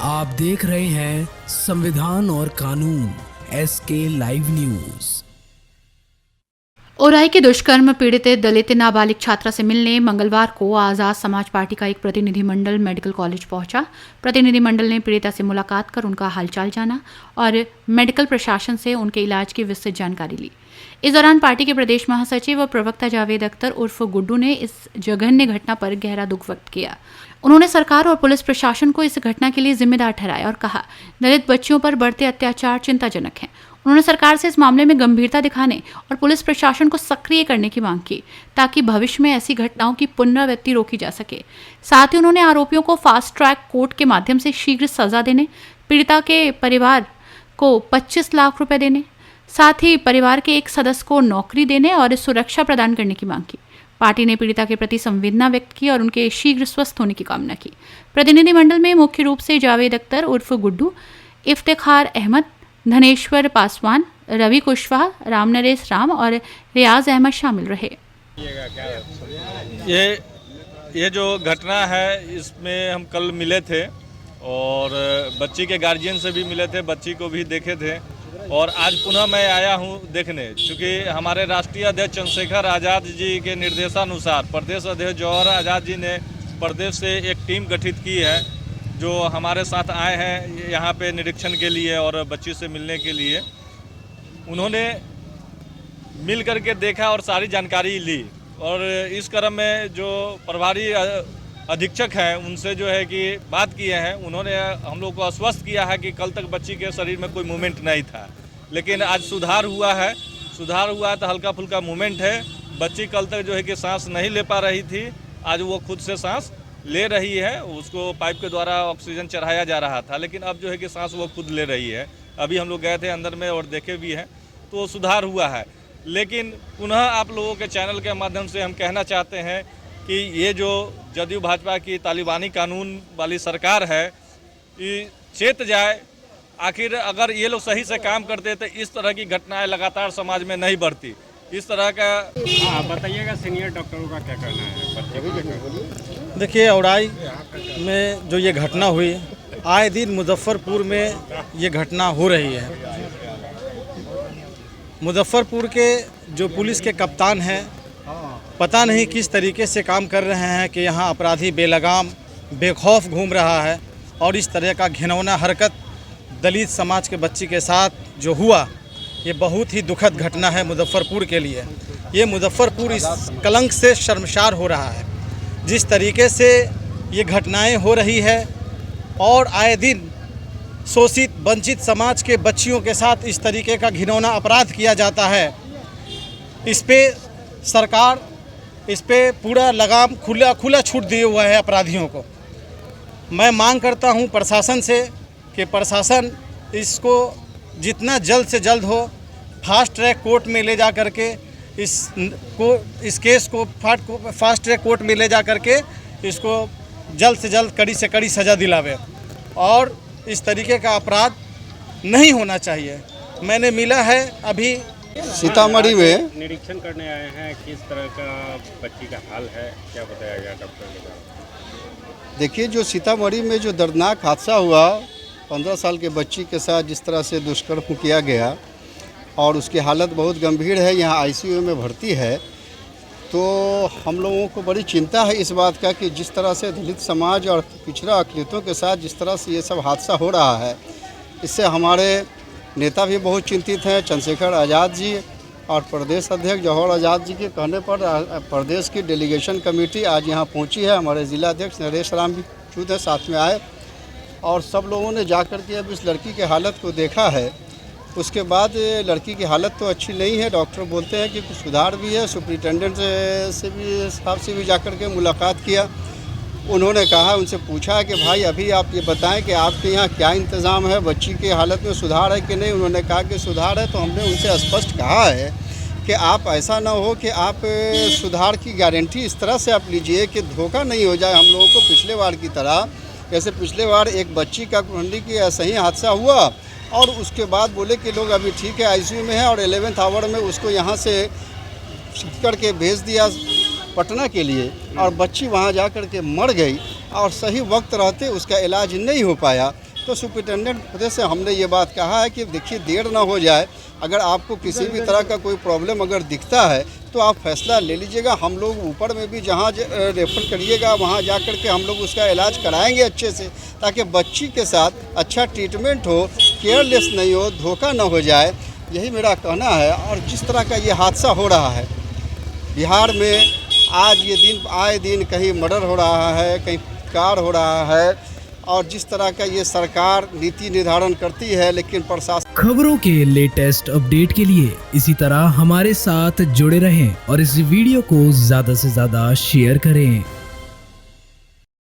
आप देख रहे हैं संविधान और कानून SK लाइव न्यूज। ओराई के दुष्कर्म पीड़ित दलित नाबालिग छात्रा से मिलने मंगलवार को आजाद समाज पार्टी का एक प्रतिनिधिमंडल मेडिकल कॉलेज पहुंचा। प्रतिनिधिमंडल ने पीड़िता से मुलाकात कर उनका हालचाल जाना और मेडिकल प्रशासन से उनके इलाज की विस्तृत जानकारी ली। इस दौरान पार्टी के प्रदेश महासचिव व प्रवक्ता जावेद अख्तर उर्फ गुड्डू ने इस जघन्य घटना पर गहरा दुख व्यक्त किया। उन्होंने सरकार और पुलिस प्रशासन को इस घटना के लिए जिम्मेदार ठहराया और कहा, दलित बच्चियों पर बढ़ते अत्याचार चिंताजनक हैं। उन्होंने सरकार से इस मामले में गंभीरता दिखाने और पुलिस प्रशासन को सक्रिय करने की मांग की ताकि भविष्य में ऐसी घटनाओं की पुनरावृत्ति रोकी जा सके। साथ ही उन्होंने आरोपियों को फास्ट ट्रैक कोर्ट के माध्यम से शीघ्र सजा देने, पीड़िता के परिवार को 25 लाख रुपए देने, साथ ही परिवार के एक सदस्य को नौकरी देने और सुरक्षा प्रदान करने की मांग की। पार्टी ने पीड़िता के प्रति संवेदना व्यक्त की और उनके शीघ्र स्वस्थ होने की कामना की। प्रतिनिधिमंडल में मुख्य रूप से जावेद अख्तर उर्फ गुड्डू, इफ्तिखार अहमद, धनेश्वर पासवान, रवि कुशवाहा, राम नरेश राम और रियाज अहमद शामिल रहे। ये जो घटना है इसमें हम कल मिले थे और बच्ची के गार्जियन से भी मिले थे, बच्ची को भी देखे थे और आज पुनः मैं आया हूं देखने, क्योंकि हमारे राष्ट्रीय अध्यक्ष चंद्रशेखर आज़ाद जी के निर्देशानुसार प्रदेश अध्यक्ष जवाहर आज़ाद जी ने प्रदेश से एक टीम गठित की है जो हमारे साथ आए हैं यहाँ पे निरीक्षण के लिए और बच्ची से मिलने के लिए। उन्होंने मिल करके देखा और सारी जानकारी ली और इस क्रम में जो प्रभारी अधीक्षक हैं उनसे जो है कि बात किए हैं। उन्होंने हम लोग को आश्वस्त किया है कि कल तक बच्ची के शरीर में कोई मूवमेंट नहीं था, लेकिन आज सुधार हुआ है तो हल्का फुल्का मूवमेंट है। बच्ची कल तक जो है कि सांस नहीं ले पा रही थी, आज वो खुद से सांस ले रही है। उसको पाइप के द्वारा ऑक्सीजन चढ़ाया जा रहा था, लेकिन अब जो है कि सांस वो खुद ले रही है। अभी हम लोग गए थे अंदर में और देखे भी हैं, तो सुधार हुआ है। लेकिन पुनः आप लोगों के चैनल के माध्यम से हम कहना चाहते हैं कि ये जो जदयू भाजपा की तालिबानी कानून वाली सरकार है, ये चेत जाए। आखिर अगर ये लोग सही से काम करते तो इस तरह की घटनाएं लगातार समाज में नहीं बढ़ती। इस तरह का बताइएगा, सीनियर डॉक्टरों का क्या कहना है? देखिए, औराई में जो ये घटना हुई, आए दिन मुजफ्फरपुर में ये घटना हो रही है। मुजफ्फरपुर के जो पुलिस के कप्तान हैं, पता नहीं किस तरीके से काम कर रहे हैं कि यहाँ अपराधी बेलगाम बेखौफ घूम रहा है और इस तरह का घिनौना हरकत दलित समाज के बच्ची के साथ जो हुआ, ये बहुत ही दुखद घटना है मुजफ्फरपुर के लिए। ये मुजफ्फरपुर इस कलंक से शर्मसार हो रहा है जिस तरीके से ये घटनाएं हो रही है और आए दिन शोषित वंचित समाज के बच्चियों के साथ इस तरीके का घिनौना अपराध किया जाता है। इस पे सरकार इस पे पूरा लगाम खुला छूट दिए हुआ है अपराधियों को। मैं मांग करता हूं प्रशासन से कि प्रशासन इसको जितना जल्द से जल्द हो फास्ट ट्रैक कोर्ट में ले जा करके इस केस को फास्ट ट्रैक कोर्ट में ले जा करके इसको जल्द से जल्द कड़ी से कड़ी सज़ा दिलावे और इस तरीके का अपराध नहीं होना चाहिए। मैंने मिला है अभी सीतामढ़ी में निरीक्षण करने आए हैं, किस तरह का बच्ची का हाल है, क्या बताया गया डॉक्टर के द्वारा? देखिए, जो सीतामढ़ी में जो दर्दनाक हादसा हुआ, 15 साल के बच्ची के साथ जिस तरह से दुष्कर्म किया गया और उसकी हालत बहुत गंभीर है, यहाँ ICU में भर्ती है, तो हम लोगों को बड़ी चिंता है इस बात का कि जिस तरह से दलित समाज और पिछड़ा अकलितों के साथ जिस तरह से ये सब हादसा हो रहा है, इससे हमारे नेता भी बहुत चिंतित हैं। चंद्रशेखर आज़ाद जी और प्रदेश अध्यक्ष जवाहर आज़ाद जी के कहने पर प्रदेश की डेलीगेशन कमेटी आज यहाँ पहुँची है। हमारे ज़िला अध्यक्ष नरेश राम भी मौजूद है, साथ में आए और सब लोगों ने जा कर के अब इस लड़की के हालत को देखा है। उसके बाद लड़की की हालत तो अच्छी नहीं है, डॉक्टर बोलते हैं कि कुछ सुधार भी है। सुपरिटेंडेंट से भी साहब से भी जाकर के मुलाकात किया। उन्होंने कहा, उनसे पूछा कि भाई अभी आप ये बताएं कि आपके यहाँ क्या इंतज़ाम है, बच्ची की हालत में सुधार है कि नहीं। उन्होंने कहा कि सुधार है। तो हमने उनसे स्पष्ट कहा है कि आप ऐसा ना हो कि आप सुधार की गारंटी इस तरह से आप लीजिए कि धोखा नहीं हो जाए हम लोगों को पिछले बार की तरह। जैसे पिछले बार एक बच्ची का कुंडली की ऐसा ही हादसा हुआ और उसके बाद बोले कि लोग अभी ठीक है, ICU में है और 11th आवर में उसको यहाँ से करके भेज दिया पटना के लिए और बच्ची वहाँ जा कर के मर गई और सही वक्त रहते उसका इलाज नहीं हो पाया। तो सुपरिटेंडेंट पद से हमने ये बात कहा है कि देखिए देर ना हो जाए, अगर आपको किसी भी तरह का कोई प्रॉब्लम अगर दिखता है तो आप फैसला ले लीजिएगा। हम लोग ऊपर में भी जहाँ रेफर करिएगा वहाँ जा कर के हम लोग उसका इलाज कराएंगे अच्छे से, ताकि बच्ची के साथ अच्छा ट्रीटमेंट हो, केयरलेस नहीं हो, धोखा ना हो जाए, यही मेरा कहना है। और जिस तरह का ये हादसा हो रहा है बिहार में, आज ये दिन आए दिन कहीं मर्डर हो रहा है, कहीं कार हो रहा है, और जिस तरह का ये सरकार नीति निर्धारण करती है लेकिन प्रशासन। खबरों के लेटेस्ट अपडेट के लिए इसी तरह हमारे साथ जुड़े रहें और इस वीडियो को ज़्यादा से ज़्यादा शेयर करें।